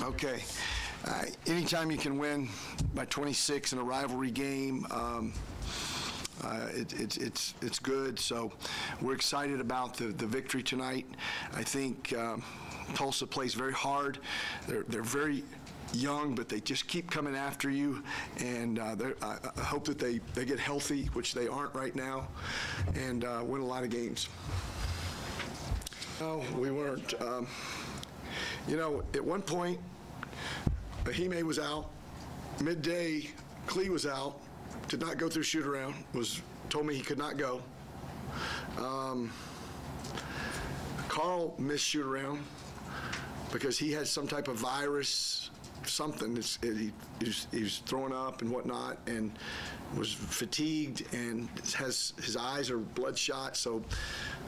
Okay. Anytime you can win by 26 in a rivalry game, it's good. So we're excited about the victory tonight. I think Tulsa plays very hard. They're very young, but they just keep coming after you, and I hope that they get healthy, which they aren't right now, and win a lot of games. No, we weren't. You know, at one point, Ahime was out. Midday, Klee was out. Did not go through shoot around. Told me he could not go. Carl missed shoot around because he had some type of virus, something. He was throwing up and whatnot, and was fatigued, and his eyes are bloodshot. So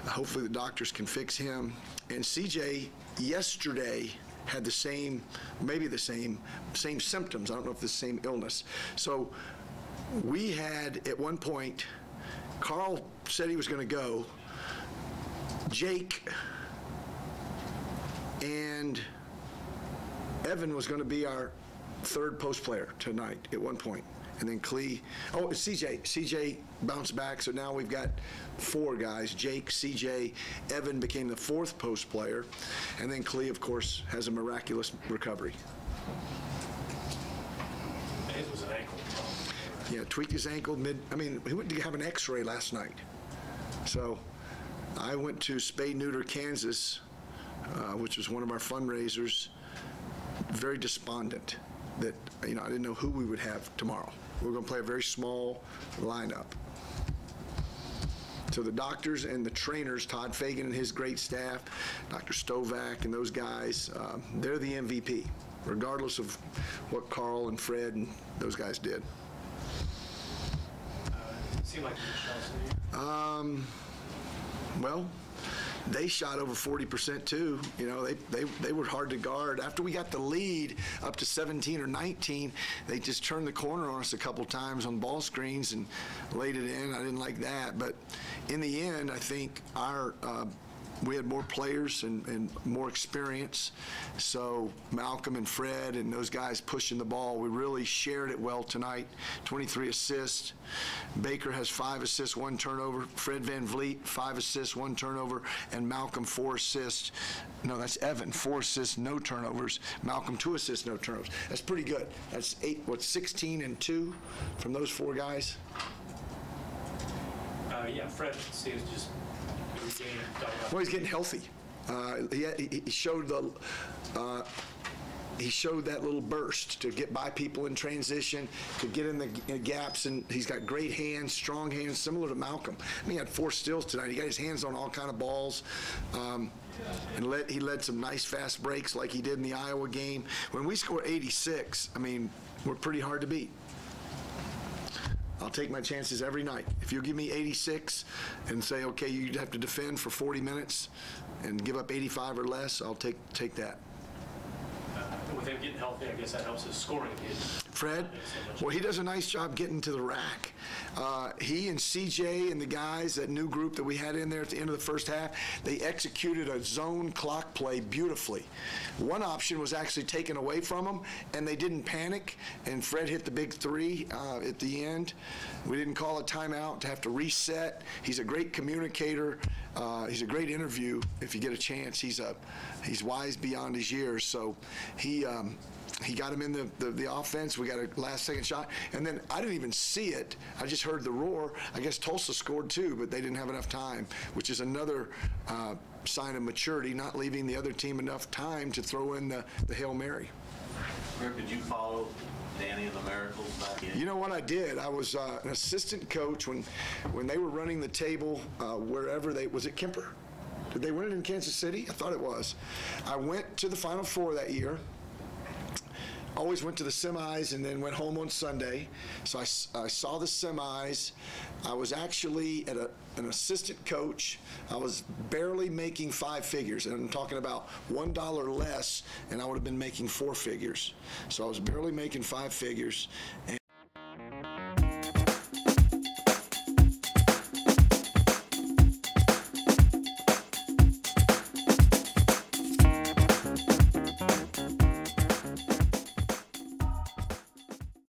hopefully the doctors can fix him. And CJ yesterday had the same, maybe the same symptoms. I don't know if the same illness. So we had, at one point, Carl said he was going to go. Jake and Evan was going to be our third post player tonight at one point. And then Klee, it's CJ. CJ bounced back, so now we've got four guys. Jake, CJ, Evan became the fourth post player. And then Klee, of course, has a miraculous recovery. His was an ankle. Yeah, tweaked his ankle he went to have an x-ray last night. So I went to Spay Neuter, Kansas, which was one of our fundraisers, very despondent that, I didn't know who we would have tomorrow. We were going to play a very small lineup. So the doctors and the trainers, Todd Fagan and his great staff, Dr. Stovak and those guys, they're the MVP, regardless of what Carl and Fred and those guys did. It seemed like you shot. Well, they shot over 40% too. They were hard to guard. After we got the lead up to 17 or 19, they just turned the corner on us a couple times on ball screens and laid it in. I didn't like that. But in the end, I think we had more players and more experience. So Malcolm and Fred and those guys pushing the ball, we really shared it well tonight. 23 assists. Baker has 5 assists, 1 turnover. Fred Van Vliet, 5 assists, 1 turnover. And Malcolm, 4 assists. No, that's Evan, 4 assists, no turnovers. Malcolm, 2 assists, no turnovers. That's pretty good. That's 16 and 2 from those 4 guys? Yeah, Fred seems just well, he's getting healthy. He showed that little burst to get by people in transition, to get in the gaps, and he's got great hands, strong hands, similar to Malcolm. He had 4 steals tonight. He got his hands on all kind of balls, and he led some nice fast breaks like he did in the Iowa game. When we score 86, we're pretty hard to beat. I'll take my chances every night. If you give me 86 and say, okay, you'd have to defend for 40 minutes and give up 85 or less, I'll take that. With him getting healthy, I guess that helps his scoring. Fred, well, he does a nice job getting to the rack. He and CJ and the guys, that new group that we had in there at the end of the first half, they executed a zone clock play beautifully. One option was actually taken away from them, and they didn't panic, and Fred hit the big 3 at the end. We didn't call a timeout to have to reset. He's a great communicator. He's a great interview if you get a chance. He's wise beyond his years, so he got him in the offense. We got a last-second shot, and then I didn't even see it. I just heard the roar. I guess Tulsa scored too, but they didn't have enough time, which is another sign of maturity, not leaving the other team enough time to throw in the Hail Mary. Gregg, did you follow Danny and the Miracles back in? You know what I did? I was an assistant coach when they were running the table wherever was it Kemper? Did they win it in Kansas City? I thought it was. I went to the Final Four that year. Always went to the semis and then went home on Sunday. So I saw the semis. I was actually an assistant coach. I was barely making 5 figures, and I'm talking about $1 less, and I would have been making 4 figures. So I was barely making 5 figures.